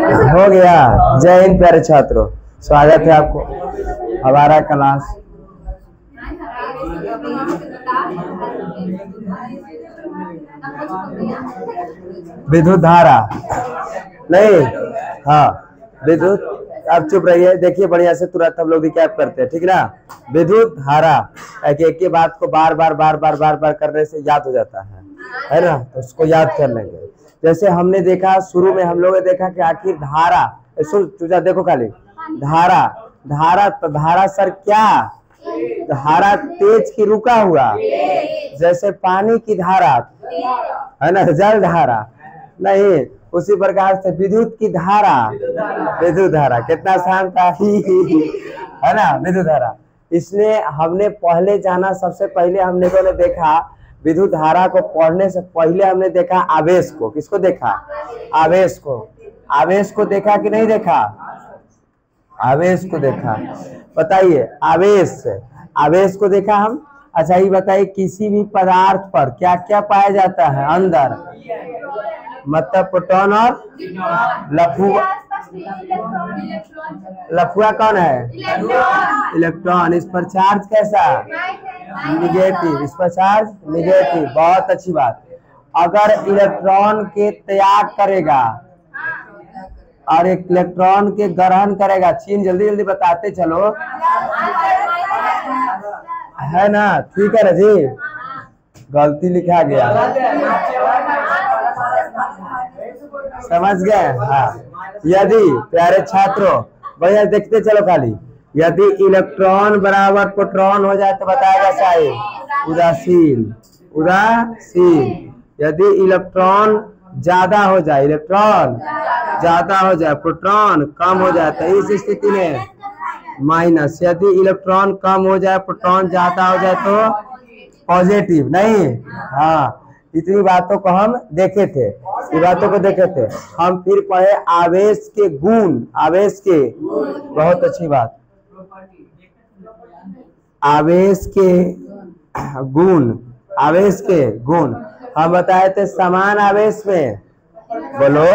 हो गया। जय हिंद प्यारे छात्रों, स्वागत है आपको हमारा क्लास। विद्युत धारा नहीं, हाँ विद्युत, आप चुप रहिए, देखिए बढ़िया से, तुरंत हम लोग रिकैप करते हैं, ठीक ना। विद्युत धारा एक ही बात को बार बार बार बार बार बार करने से याद हो जाता है ना, तो उसको याद कर लेंगे। जैसे हमने देखा शुरू में, हम लोगों ने देखा कि आखिर धारा, सुन चूजा देखो खाली, धारा धारा तो धारा सर क्या, धारा तेज की रुका हुआ, जैसे पानी की धारा है ना, जल धारा नहीं, उसी प्रकार से विद्युत की धारा, विद्युत धारा कितना आसान था है ना, विद्युत धारा। इसलिए हमने पहले जाना, सबसे पहले हमने को देखा विद्युत धारा को पढ़ने से पहले हमने देखा आवेश को। किसको देखा? आवेश को। आवेश को देखा कि नहीं देखा? आवेश को देखा। बताइए आवेश, आवेश को देखा हम। अच्छा ये बताइए किसी भी पदार्थ पर क्या क्या पाया जाता है अंदर, मतलब प्रोटॉन और लफुआ। लफुआ कौन है? इलेक्ट्रॉन। इस पर चार्ज कैसा? निगेटिव। इस पर चार्ज निगेटिव। बहुत अच्छी बात। अगर इलेक्ट्रॉन के त्याग करेगा और एक इलेक्ट्रॉन के ग्रहण करेगा, चीन जल्दी जल्दी बताते चलो, है ना, ठीक है ना जी, गलती लिखा गया, समझ गए? हाँ, यदि प्यारे छात्रों भैया देखते चलो खाली, यदि इलेक्ट्रॉन बराबर प्रोटॉन हो जाए तो बताएगा साहिब उदासीन, उदासीन। यदि इलेक्ट्रॉन ज्यादा हो जाए, इलेक्ट्रॉन ज्यादा हो जाए, प्रोटॉन कम हो जाए, तो इस स्थिति में माइनस। यदि इलेक्ट्रॉन कम हो जाए, प्रोटॉन ज्यादा हो जाए तो पॉजिटिव। नहीं, हाँ, इतनी बातों को हम देखे थे, ये बातों को देखे थे हम। फिर पढ़े आवेश के गुण, आवेश के, बहुत अच्छी बात, आवेश के गुण, आवेश के गुण हम बताए थे। समान आवेश में, बोलो,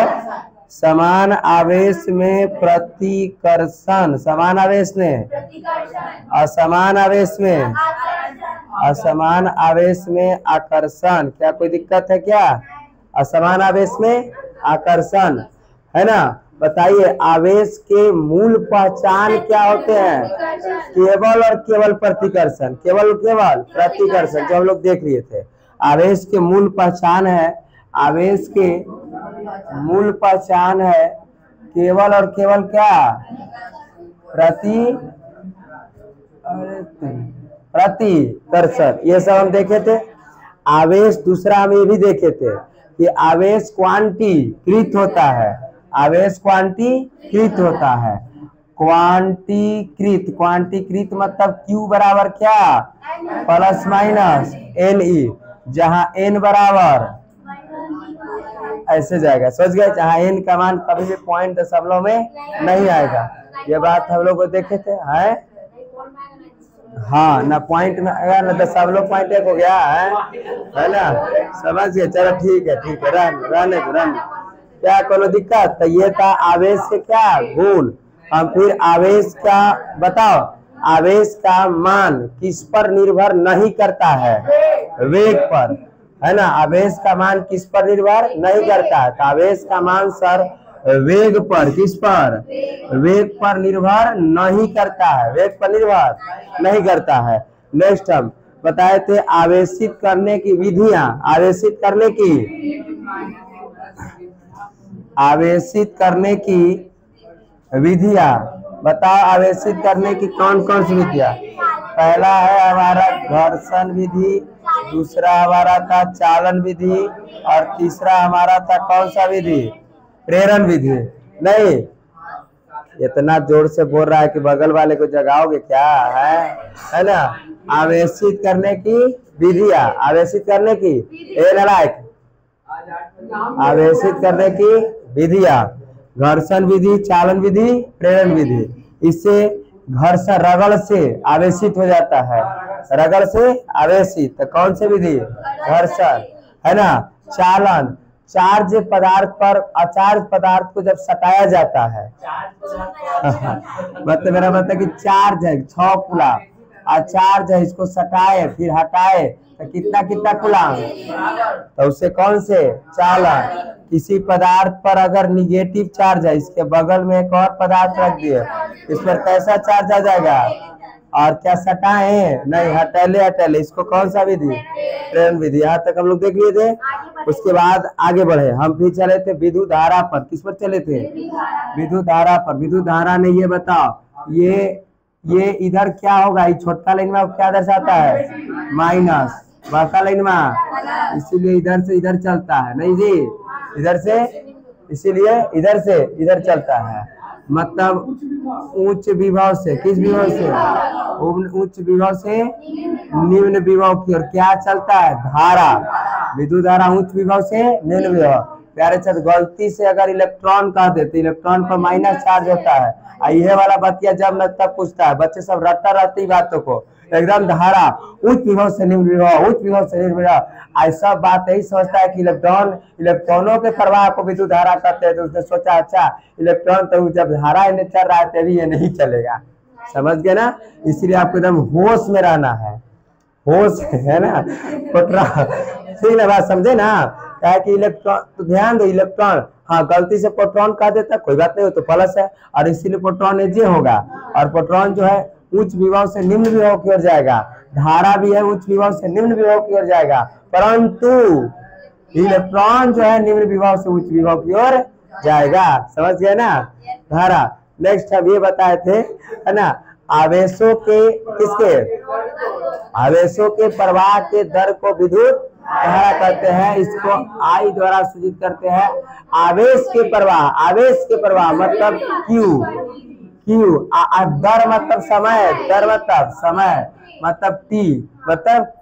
समान आवेश में प्रतिकर्षण, समान आवेश में, असमान आवेश में, असमान आवेश में आकर्षण। क्या कोई दिक्कत है क्या? असमान आवेश में आकर्षण, है ना। बताइए आवेश के मूल पहचान क्या होते हैं? केवल और केवल प्रतिकर्षण, केवल केवल प्रतिकर्षण, जो हम लोग देख लिए थे। आवेश के मूल पहचान है, आवेश के मूल पहचान है केवल और केवल क्या? प्रतिकर्षण। ये सब हम देखे थे। आवेश दूसरा हम ये भी देखे थे कि आवेश क्वांटीकृत होता है, आवेश क्वांटीकृत होता है। क्वांटीकृत, क्वांटीकृत मतलब Q बराबर क्या? प्लस माइनस NE, जहां N बराबर ऐसे जाएगा, समझ गए? जहां N का मान कभी भी पॉइंट दशमलव में नहीं आएगा। ये बात हम लोग को देखे थे, है हाँ ना, पॉइंट में आएगा ना, दशमलव पॉइंट एक हो गया है ना, समझ गए? चलो ठीक है, ठीक है, रहने क्या कोनो दिक्कत? तो ये था आवेश के क्या गुण। हम फिर आवेश का बताओ, आवेश का मान किस पर निर्भर नहीं करता है? वेग पर, है ना। आवेश का मान किस पर निर्भर नहीं करता है? तो आवेश का मान सर वेग पर, किस पर? वेग पर निर्भर नहीं करता है, वेग पर निर्भर नहीं करता है। नेक्स्ट हम बताए थे आवेशित करने की विधियां, आवेशित करने की, आवेशित करने की विधियां बताओ। आवेशित करने की कौन कौन सी विधियां? पहला है हमारा घर्षण विधि, दूसरा हमारा था चालन विधि, और तीसरा हमारा था कौन सा विधि? प्रेरण विधि। नहीं, इतना जोर से बोल रहा है कि बगल वाले को जगाओगे क्या, है ना। आवेशित करने की विधियां, आवेशित करने की, नालायक, आवेशित करने की विधियां, घर्षण विधि, चालन विधि, प्रेरण विधि। इससे घर्षण रगड़ से आवेशित हो जाता है, रगड़ से आवेशित। तो कौन सी विधि? घर्षण, है ना। चालन, चार्ज पदार्थ पर अचार्ज पदार्थ को जब सटाया जाता है मतलब मेरा मतलब कि चार्ज है 6 कूलाम, अचार्ज है, इसको सटाए फिर हटाए तो कितना कितना कूलाम, तो उससे कौन से चालन। किसी पदार्थ पर अगर निगेटिव चार्ज है, इसके बगल में एक और पदार्थ रख दिए, इस पर कैसा चार्ज आ जाएगा, और क्या सटाए नहीं, हटेले, इसको कौन सा विधि, प्रेरण विधि। यहाँ तक हम लोग देख लिए थे। उसके बाद आगे बढ़े, हम फिर चले थे विद्युत धारा पर। किस पर चले थे, विद्युत धारा पर। विद्युत धारा ने ये बताओ, ये इधर क्या होगा, ये छोटा लाइन में क्या दर्शाता है, माइनस, बड़का लाइन में, इसीलिए इधर से इधर चलता है, नहीं जी, इधर से, इसीलिए इधर से इधर चलता है, मतलब उच्च विभव से, किस विभव से, उच्च विभव से निम्न विभव की ओर क्या चलता है, धारा। विद्युत धारा उच्च विभव से निम्न विभव। प्यारे छात्र, गलती से अगर इलेक्ट्रॉन कह देते, इलेक्ट्रॉन पर माइनस चार्ज होता है, ये वाला बतिया जब न तब पूछता है, बच्चे सब रटता रहते ही बातों को, एकदम धारा उच्च विभव से निम्न विभव, उच्च विभव से निम्न विभव, ऐसा बात यही समझता है कि इलेक्ट्रॉनों के प्रवाह को विद्युत धारा कहते हैं। तो उसने सोचा अच्छा इलेक्ट्रॉन तो जब धारा इन्हें चल रहा है तभी ये नहीं चलेगा, समझ गए ना। इसीलिए आपको एकदम होश में रहना है, होश है ना, ठीक है बात समझे ना। क्या कि इलेक्ट्रॉन, तो ध्यान दो, इलेक्ट्रॉन, हाँ गलती से प्रोटॉन कह देता कोई बात नहीं, हो तो प्लस है, और इसीलिए प्रोटॉन एजे होगा। और प्रोटॉन जो है उच्च विभव से निम्न विभव की ओर जाएगा, धारा भी है उच्च विभव से निम्न विभव की ओर जाएगा, परंतु इलेक्ट्रॉन जो है निम्न विभव से उच्च विभव की ओर जाएगा, समझ गए ना। धारा नेक्स्ट हम ये बताए थे, है ना, आवेशों के, किसके, आवेशों के प्रवाह के दर को विद्युत धारा कहते हैं। इसको आई द्वारा सूचित करते हैं। आवेश के प्रवाह मतलब क्यू, दर मतलब समय, मतलब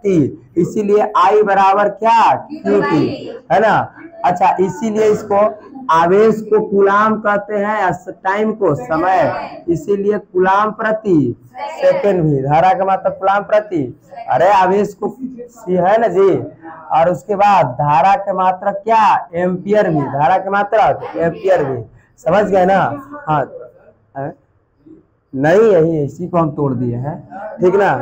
टी, इसीलिए आई बराबर क्या, क्यू टी, है ना। अच्छा, इसीलिए इसको आवेश को कूलाम कहते हैं, या टाइम को समय, इसीलिए कूलाम प्रति सेकेंड भी, धारा का मतलब कूलाम प्रति, अरे आवेश को है ना जी। और उसके बाद धारा के मात्रक क्या, एम्पियर भी, धारा के मात्रक एम्पियर भी, समझ गए ना। हाँ नहीं, यही इसी को हम तोड़ दिए हैं, ठीक ना,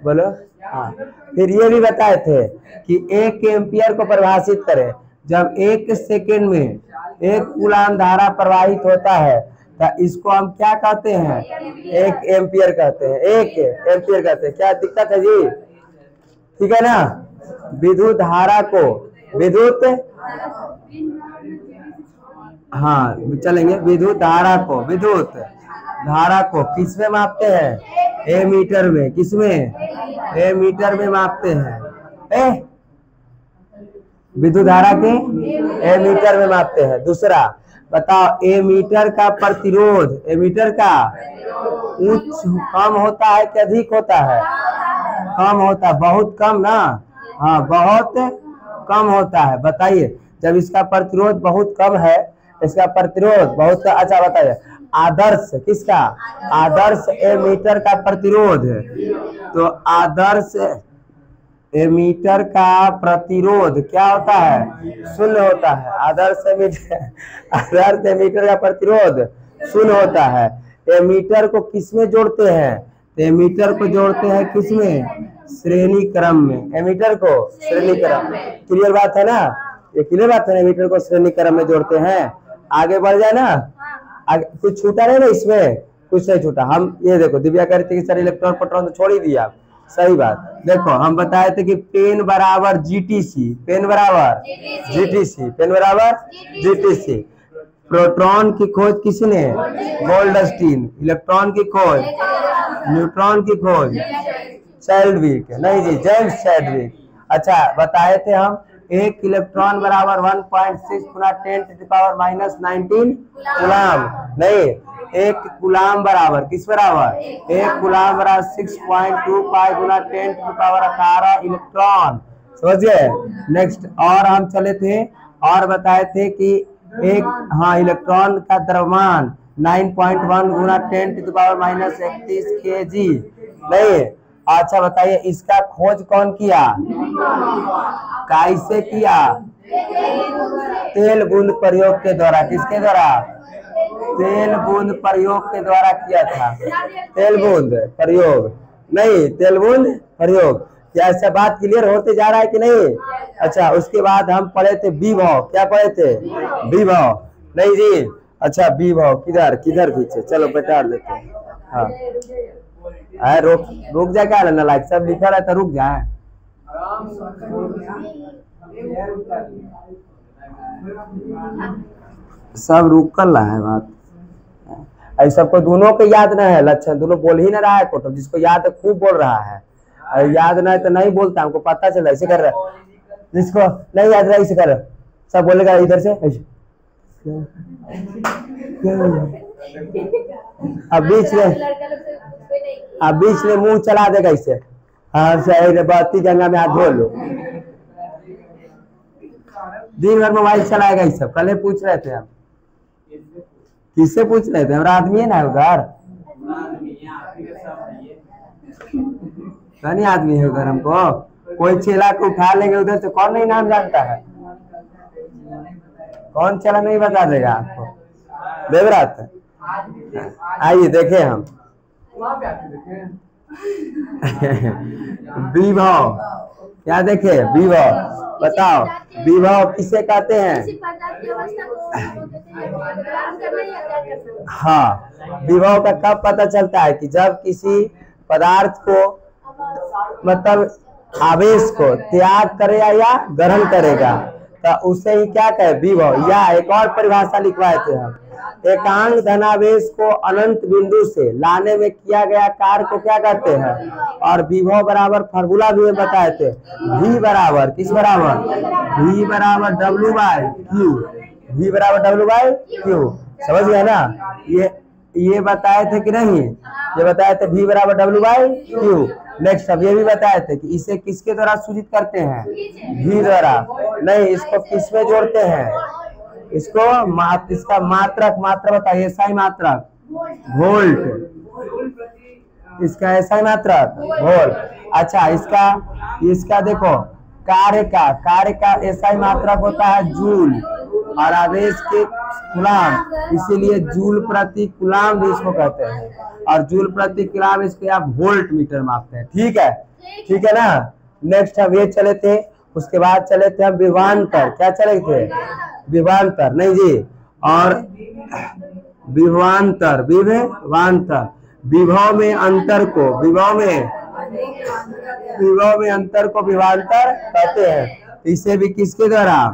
बोलो। हाँ, फिर ये भी बताए थे कि 1 एम्पियर को परिभाषित करें, जब 1 सेकेंड में 1 कूलाम धारा प्रवाहित होता है तो इसको हम क्या कहते हैं, 1 एम्पियर कहते हैं, 1 एम्पियर कहते हैं। क्या दिक्कत है जी, ठीक है ना। विद्युत धारा को विद्युत, हाँ चलेंगे, विद्युत धारा को किसमें मापते हैं, एमीटर में, किसमें, एमीटर में मापते हैं, विद्युत धारा के एमीटर में मापते हैं। दूसरा बताओ, एमीटर का प्रतिरोध, एमीटर का उच्च कम होता है कि अधिक होता है, कम होता है, बहुत कम ना, हाँ बहुत कम होता है। बताइए, जब इसका प्रतिरोध बहुत कम है, इसका प्रतिरोध बहुत, अच्छा बताइए, आदर्श किसका, आदर्श एमीटर का प्रतिरोध, तो आदर्श एमीटर का प्रतिरोध क्या होता है, शून्य होता है। आदर्श एमीटर का प्रतिरोध शून्य होता है। एमीटर को किसमें जोड़ते हैं, तो एमीटर को जोड़ते हैं किसमें, श्रेणी क्रम में, एमीटर को श्रेणी क्रम, क्लियर बात है ना, ये क्लियर बात है, एमीटर को श्रेणी क्रम में जोड़ते हैं। आगे बढ़ जाए ना, आगे कुछ छूटा नहीं ना, इसमें कुछ नहीं छूटा। हम ये देखो, दिव्या कह रही थी कि सर इलेक्ट्रॉन प्रोटॉन तो छोड़ ही दिया, सही बात। देखो हम बताए थे कि पेन बराबर जीटीसी, पेन बराबर जीटीसी। प्रोटॉन की खोज किसने, गोल्डस्टीन। इलेक्ट्रॉन की खोज, न्यूट्रॉन की खोज चैडविक, नहीं जी, जेम्स चैडविक। अच्छा बताए थे हम, 1 इलेक्ट्रॉन बराबर 1.6 गुना 10⁻⁻19 कूलाम, नहीं 1 कूलाम बराबर किस बराबर, 1 कूलाम बराबर 6.25 गुना 10⁻18 इलेक्ट्रॉन, समझ गए। नेक्स्ट और हम चले थे और बताए थे कि एक, हाँ इलेक्ट्रॉन का द्रव्यमान 9.1 गुना 10⁻31 kg, नहीं। अच्छा बताइए, इसका खोज कौन किया, कैसे किया, तेल बूंद प्रयोग के द्वारा, किसके द्वारा? तेल बूंद प्रयोग के द्वारा किया था। तेल बूंद प्रयोग नहीं, तेल बूंद प्रयोग। क्या ऐसा बात क्लियर होते जा रहा है कि नहीं? अच्छा, उसके बाद हम पढ़े थे विभव। क्या पढ़े थे? विभव। नहीं जी, अच्छा विभव किधर किधर खींचे, चलो बैठा देते हैं। हाँ रुक रुक जाए, क्या ना लाइक सब लिखा रहा था, रुक जाए। सब रुक कर रहा है बात, ऐसा सबको दोनों को याद नहीं है। लक्षण दोनों बोल ही ना रहा है, कोटो जिसको याद है खूब बोल रहा है, याद नहीं तो नहीं बोलता, हमको पता चला ऐसे कर रहा है। जिसको नहीं याद रहा ऐसे कर, सब बोलेगा इधर से ऐसे। अब बीच में मुंह चला देगा इससे, हाँ सही बत्ती गंगा में हाथ धो लो। दिन भर मोबाइल चलाएगा ये सब। कल पूछ रहे थे हम, किससे पूछ रहे थे? हमारा आदमी है ना उधर, नहीं आदमी है उधर। हमको कोई चेला को उठा लेंगे उधर से, कौन नहीं नाम जानता है? कौन चला नहीं बता देगा आपको? देवरात आइए देखे हम। विभव क्या देखे? विभव बताओ, विभव किसे कहते हैं? हाँ, विभव का कब पता चलता है? कि जब किसी पदार्थ को मतलब आवेश को त्याग करेगा या ग्रहण करेगा, तो उसे ही क्या कहे? विभव। या एक और परिभाषा लिखवाए थे हम, एकांक धनावेश को अनंत बिंदु से लाने में किया गया कार्य को क्या कहते हैं? और विभव बराबर फार्मूला भी बताए थे, V बराबर किस बराबर? V बराबर W/Q। V बराबर W/Q, समझ गया ना? ये बताए थे कि नहीं? ये बताए थे V बराबर W/Q। नेक्स्ट अब ये भी बताए थे कि इसे किसके द्वारा सूचित करते हैं? V द्वारा। नहीं, इसको किस में जोड़ते हैं? इसको इसका मात्रक, मात्रा बताइए। SI मात्रक वोल्ट, इसका SI मात्रक वोल्ट। अच्छा, इसका देखो कार्य का SI मात्रक होता है जूल, और आवेश के कूलाम, इसीलिए जूल प्रति कूलाम भी इसको कहते हैं। और जूल प्रति कूलाम इसको आप वोल्ट मीटर मापते हैं। ठीक है, ठीक है ना? नेक्स्ट हम ये चले थे, उसके बाद चले थे हम विभवांतर। क्या चले थे? विभवांतर नहीं जी, और विभवांतर विभव में अंतर को विभवांतर कहते हैं। इसे भी किसके द्वारा?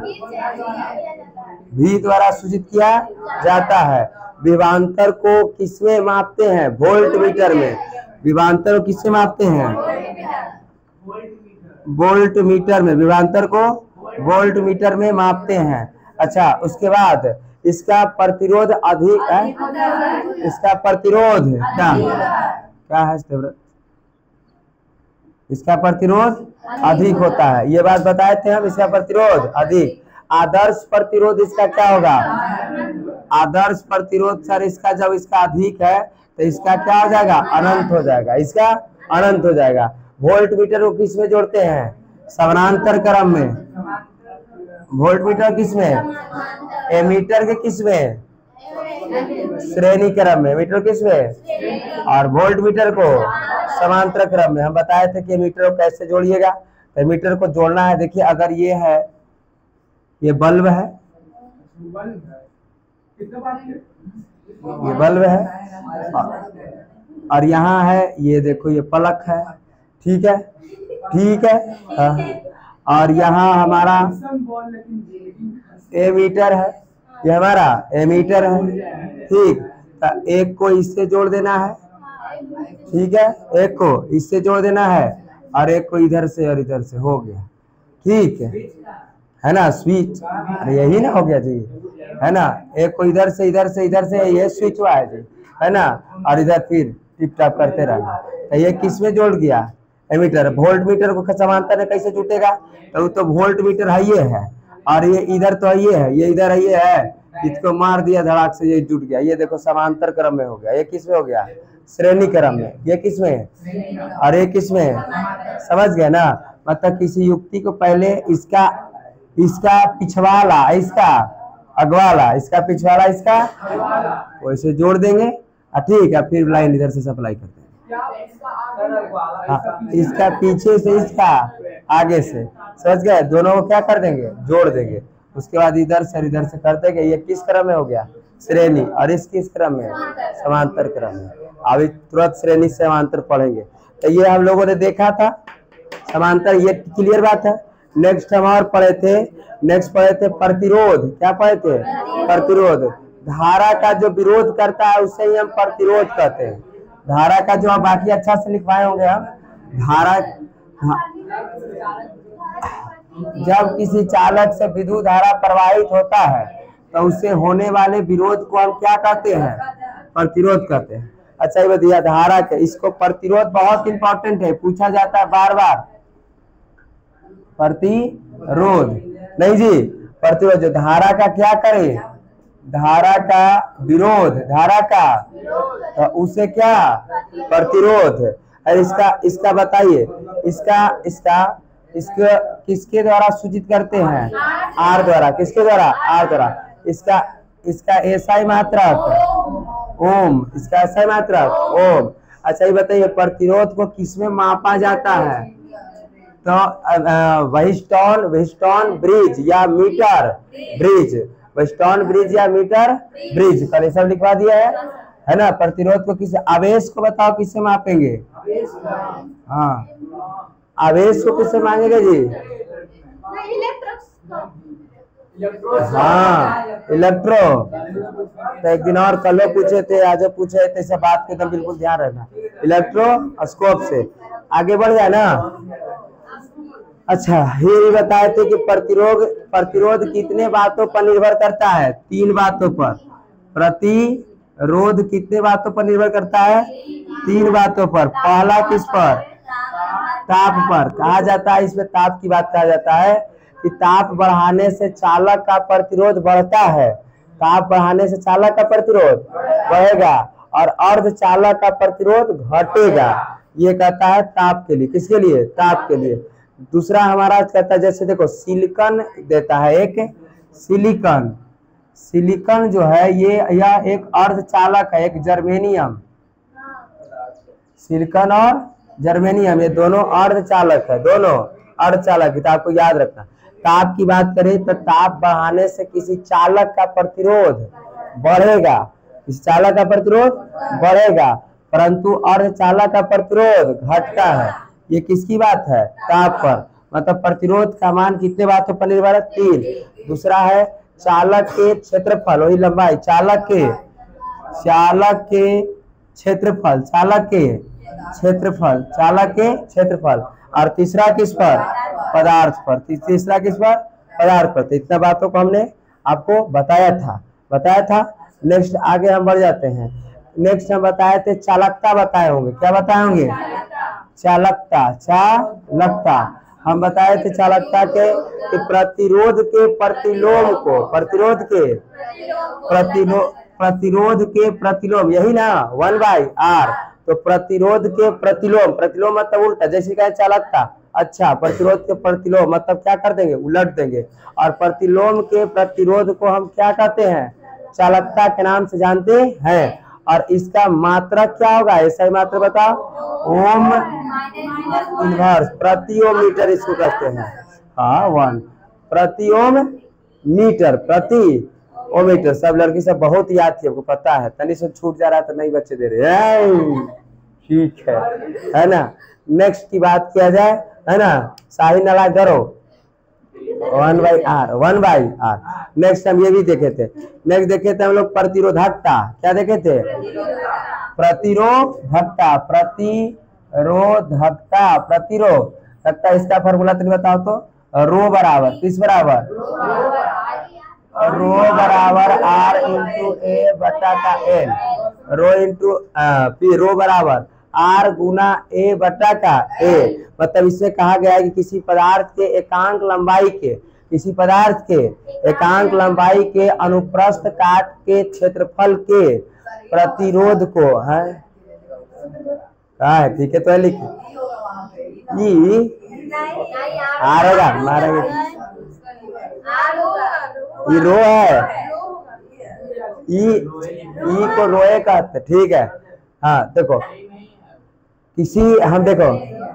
V द्वारा सूचित किया जाता है। विभवांतर को किसमें मापते हैं? वोल्ट मीटर में। विभवांतर को किससे मापते हैं? वोल्ट मीटर में। विभवांतर को वोल्ट मीटर में मापते हैं। अच्छा, उसके बाद इसका प्रतिरोध अधिक है। इसका प्रतिरोध क्या है? इसका प्रतिरोध अधिक होता है, ये बात बताए थे हम। इसका प्रतिरोध अधिक। आदर्श प्रतिरोध इसका क्या होगा? आदर्श प्रतिरोध सर इसका जब इसका अधिक है तो इसका क्या हो जाएगा? अनंत हो जाएगा। इसका अनंत हो जाएगा। वोल्ट मीटर को किस में जोड़ते हैं? समानांतर क्रम में। वोल्ट मीटर किस में? एमीटर के किस में? श्रेणी क्रम में। मीटर किस में? और वोल्ट मीटर को समांतर क्रम में। हम बताए थे कि मीटर को कैसे जोड़िएगा। तो मीटर को जोड़ना है, देखिए अगर ये है, ये बल्ब है, ये बल्ब है, और यहाँ है ये देखो ये पलक है। ठीक है, ठीक है। हाँ। और यहाँ हमारा एमीटर है, ये हमारा एमीटर है। ठीक, तो एक को इससे जोड़ देना है। ठीक है, एक को इससे जोड़ देना है और एक को इधर से और इधर से, हो गया। ठीक है ना? स्विच, अरे यही ना हो गया जी, है ना? एक को इधर से इधर से इधर से, ये स्विच हुआ है जी, है ना? और इधर फिर टिप टॉप करते रहना। तो ये किस में जोड़ गया? एमीटर। वोल्ट मीटर को समांतर में कैसे जुटेगा? तो वोल्ट मीटर है ये है, और ये इधर तो ये है, ये इधर ये है, इसको मार दिया धड़ाक से, ये जुट गया। ये देखो समांतर क्रम में हो गया। ये किस में हो गया? श्रेणी क्रम में। ये किस में? और ये किस में? समझ गए ना? मतलब किसी युक्ति को पहले इसका इसका पिछवाला, इसका अगवाला, इसका पिछवाला, इसका वैसे जोड़ देंगे। ठीक है, फिर लाइन इधर से सप्लाई करते हैं। हाँ, इसका पीछे से इसका आगे से, समझ गए? दोनों को क्या कर देंगे? जोड़ देंगे। उसके बाद इधर से इधर से कर देंगे। ये किस क्रम में हो गया? श्रेणी। और इस किस क्रम में? समांतर क्रम में। अभी तुरंत श्रेणी समांतर पढ़ेंगे। तो ये हम लोगों ने देखा था समांतर, ये क्लियर बात है। नेक्स्ट हम और पढ़े थे, नेक्स्ट पढ़े थे प्रतिरोध। क्या पढ़े थे? प्रतिरोध। धारा का जो विरोध करता है उसे ही हम प्रतिरोध कहते हैं। धारा का जो आप बाकी अच्छा से लिखवाए होंगे हम, धारा जब किसी चालक से विद्युत धारा प्रवाहित होता है तो उससे होने वाले विरोध को हम क्या कहते हैं? प्रतिरोध कहते हैं। अच्छा ये बताइए, धारा के इसको प्रतिरोध बहुत इंपॉर्टेंट है, पूछा जाता है बार बार। प्रतिरोध नहीं जी, प्रतिरोध। जो धारा का क्या करे? धारा का विरोध, धारा का तो उसे क्या? प्रतिरोध। और इसका बताइए, इसका किसके द्वारा सूचित करते हैं? आर द्वारा। किसके द्वारा? आर द्वारा। इसका एसआई मात्रक ओम, इसका एसआई मात्रक ओम। अच्छा ये बताइए, प्रतिरोध को किसमें मापा जाता है? तो व्हीटस्टोन ब्रिज या मीटर ब्रिज, व्हीटस्टोन ब्रिज या मीटर ब्रिज, कल सब लिखवा दिया है ना। प्रतिरोध को किस आवेश को बताओ किससे मापेंगे? हाँ, आवेश को किससे मांगेंगे जी? हाँ, इलेक्ट्रो। तो एक दिन और कल पूछे थे, आज पूछे थे, सब बात के तो बिल्कुल ध्यान रखना। इलेक्ट्रोस्कोप से आगे बढ़ जाए ना। अच्छा, ये बताए थे कि प्रतिरोध कितने बातों पर निर्भर करता है? 3 बातों पर। प्रतिरोध कितने बातों पर निर्भर करता है? 3 बातों पर। पहला किस पर? ताप पर। कहा जाता है, इसमें ताप की बात कहा जाता है कि ताप बढ़ाने से चालक का प्रतिरोध बढ़ता है। ताप बढ़ाने से चालक का प्रतिरोध बढ़ेगा और अर्धचालक का प्रतिरोध घटेगा। ये कहता है ताप के लिए। किसके लिए? ताप के लिए। दूसरा हमारा कहता है, जैसे देखो सिलिकॉन देता है, एक सिलिकॉन जो है यह एक अर्धचालक है, एक जर्मेनियम। सिलिकॉन और जर्मेनियम ये दोनों अर्धचालक है, दोनों अर्धचालक। तो आपको याद रखना, ताप की बात करें तो ताप बढ़ाने से किसी चालक का प्रतिरोध बढ़ेगा, किसी चालक का प्रतिरोध बढ़ेगा, परंतु अर्धचालक का प्रतिरोध घटता है। ये किसकी बात है? ताप पर। मतलब प्रतिरोध का मान कितने बातों पर निर्भर है? 3। दूसरा है चालक के क्षेत्रफल, वही लंबाई, चालक के क्षेत्रफल, चालक के क्षेत्रफल। और तीसरा किस पर? पदार्थ पर। तीसरा किस पर? पदार्थ पर। तो इतना बातों को हमने आपको बताया था। नेक्स्ट आगे हम बढ़ जाते हैं। नेक्स्ट हम बताए थे चालकता, बताए होंगे। क्या बताए होंगे? चालकता। हम बताए थे चालकता के कि प्रतिरोध के प्रतिलोम, यही ना 1/r। तो प्रतिरोध के प्रतिलोम मतलब उल्टा, जैसे कहे चालकता। अच्छा, प्रतिरोध के प्रतिलोम मतलब क्या कर देंगे? उलट देंगे। और प्रतिलोम के प्रतिरोध को हम क्या कहते हैं? चालकता के नाम से जानते हैं। और इसका मात्रक क्या होगा? ऐसा ही मात्रक बताओ, ओम इनवर्स, प्रति ओम मीटर इसको कहते हैं। हाँ, 1 प्रति ओम मीटर, प्रति ओम मीटर। सब लड़की सब बहुत याद थी, आपको पता है। तनी से छूट जा रहा है तो नहीं बच्चे दे रहे। ठीक है ना। नेक्स्ट की बात किया जाए, है ना, शाही नाला करो 1/r। नेक्स्ट हम ये भी देखे थे। नेक्स्ट देखे थे हम लोग प्रतिरोधकता। क्या देखे थे? प्रतिरोधकता। इसका फॉर्मूला तुम बताओ तो। रो बराबर किस बराबर? रो बराबर r इंटू ए बटा का एल। रो बराबर r गुना ए बटा का ए। मतलब इसमें कहा गया है कि किसी पदार्थ के एकांक लंबाई के अनुप्रस्थ काट के क्षेत्रफल के प्रतिरोध को है। ठीक है, तो लिख मारेगा ये रो है, ई को रोए कहते, ठीक है। हाँ देखो,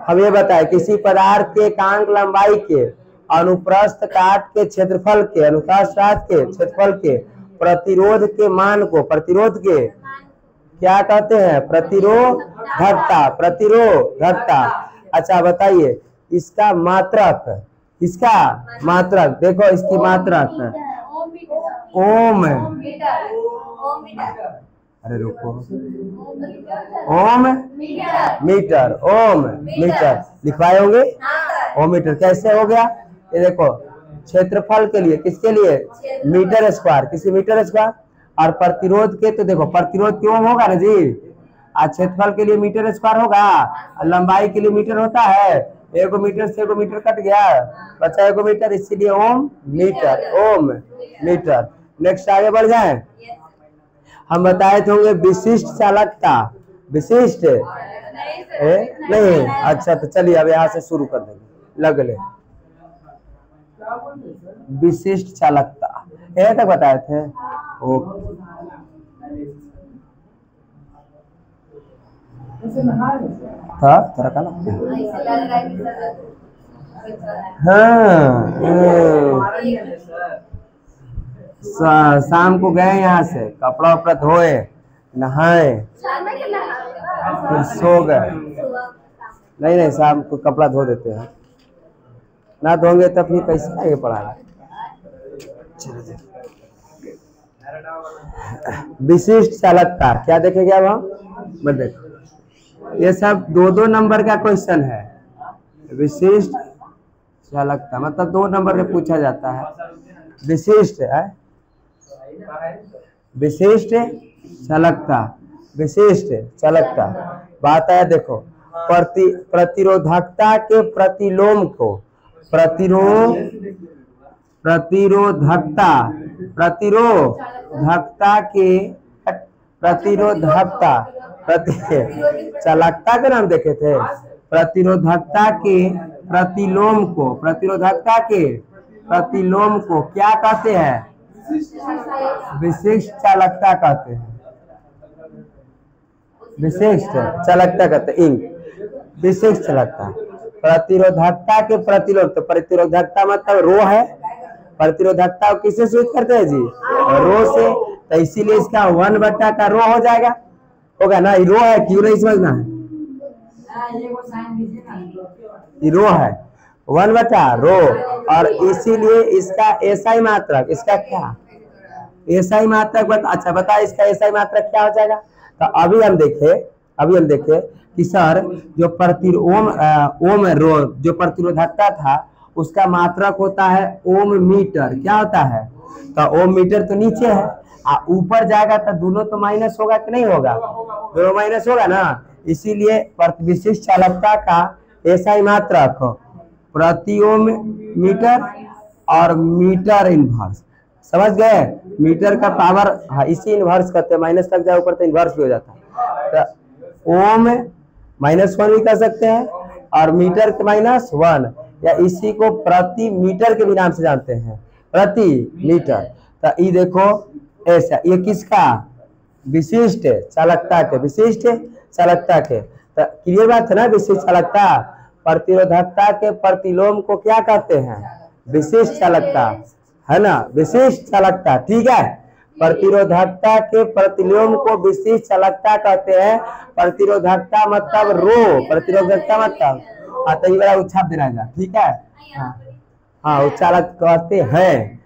हम ये बताए किसी पदार्थ के एकांक लंबाई के अनुप्रस्थ काट के क्षेत्रफल के प्रतिरोध के मान को क्या कहते हैं? प्रतिरोधकता। अच्छा बताइए इसका मात्रक, देखो इसकी मात्रक ओम। अरे रुको, ओम मीटर, लिखवाए होंगे। ओम मीटर कैसे हो गया? ये देखो क्षेत्रफल के लिए, किसके लिए? मीटर स्क्वायर, किसी मीटर स्क्वायर। और प्रतिरोध के तो देखो प्रतिरोध क्यों होगा ना जी, क्षेत्रफल के लिए मीटर स्क्वायर होगा, लंबाई के लिए मीटर होता है। 1 मीटर से 1 मीटर कट गया, बचा 1 मीटर, इसीलिए ओम मीटर। नेक्स्ट आगे बढ़ जाए। हम बताए थे होंगे विशिष्ट चालकता, विशिष्ट नहीं। अच्छा तो चलिए अब यहाँ से शुरू कर देंगे, लगले विशिष्ट चालकता ये तक बताए थे। ओके था थोड़ा काला। हाँ शाम को गए यहाँ से, कपड़ा उपड़ा धोए, नहाए, फिर सो गए। नहीं शाम को कपड़ा धो देते हैं, ना धोंगे तब फिर कैसे आगे पढ़ाएंगे। विशिष्ट चालकता क्या देखेंगे अब हम? देखो ये सब 2-2 नंबर का क्वेश्चन है। विशिष्ट चालकता मतलब 2 नंबर में पूछा जाता है। विशिष्ट चालकता बात है। देखो प्रतिरोधकता के प्रतिलोम को प्रतिरोधकता चालकता का नाम देखे थे। प्रतिरोधकता के प्रतिलोम को क्या कहते हैं? विशिष्ट चालकता कहते हैं। विशिष्ट चालकता कहते हैं। विशिष्ट चालकता प्रतिरोधकता के प्रतिलोम, तो प्रतिरोधकता मतलब रो है। प्रतिरोधकता किससे सूचित करते हैं जी? रो से। तो इसीलिए इसका 1/, का रो हो जाएगा, होगा ना। रो है, क्यों नहीं समझना है? रो है 1/, रो। और इसीलिए इसका एसआई मात्रक, इसका क्या एसआई मात्रक अच्छा बता, इसका एसआई मात्रक क्या हो जाएगा? तो अभी हम देखे कि सर जो ओम रो जो प्रतिरोधकता था उसका मात्रक होता है ओम मीटर। क्या होता है? तो ओम मीटर तो नीचे है, ऊपर जाएगा तो दोनों तो माइनस होगा कि नहीं होगा? दोनों माइनस होगा ना। इसीलिए विशिष्ट चालकता का एसआई मात्रक प्रति ओम मीटर और मीटर इनवर्स। समझ गए? मीटर का पावर, हाँ इसी इनवर्स करते हैं, माइनस लग जाए ऊपर तो इनवर्स भी हो जाता है। तो ओम -1 भी कर सकते हैं और मीटर के -1, या इसी को प्रति मीटर के भी नाम से जानते हैं, प्रति मीटर। तो ये देखो ऐसा, ये किसका? विशिष्ट चालकता के। तो क्लियर बात है ना? विशिष्ट चालकता प्रतिरोधकता के प्रतिलोम को क्या कहते हैं? विशिष्ट चालकता, है ना? विशिष्ट चालकता, ठीक है। प्रतिरोधकता के प्रतिलोम को विशिष्ट चालकता कहते हैं। प्रतिरोधकता मतलब रो, प्रतिरोधकता मतलब तो ये उच्छाप देना है, ठीक है। हाँ उच्चालक कहते हैं,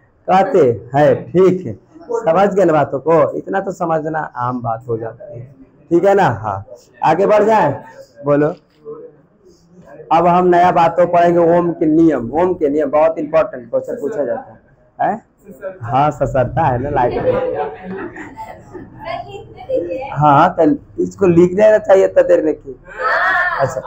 ठीक है। समझ गए ना बातों को? इतना तो समझना आम बात हो जाती है, ठीक है ना। हाँ आगे बढ़ जाए, बोलो। अब हम नया बातों पढ़ेंगे। ओम के नियम बहुत इंपॉर्टेंट क्वेश्चन पूछा जाता है। हाँ ससरता है ना लाइट में। हाँ तो इसको लिख देना चाहिए था देर में की। अच्छा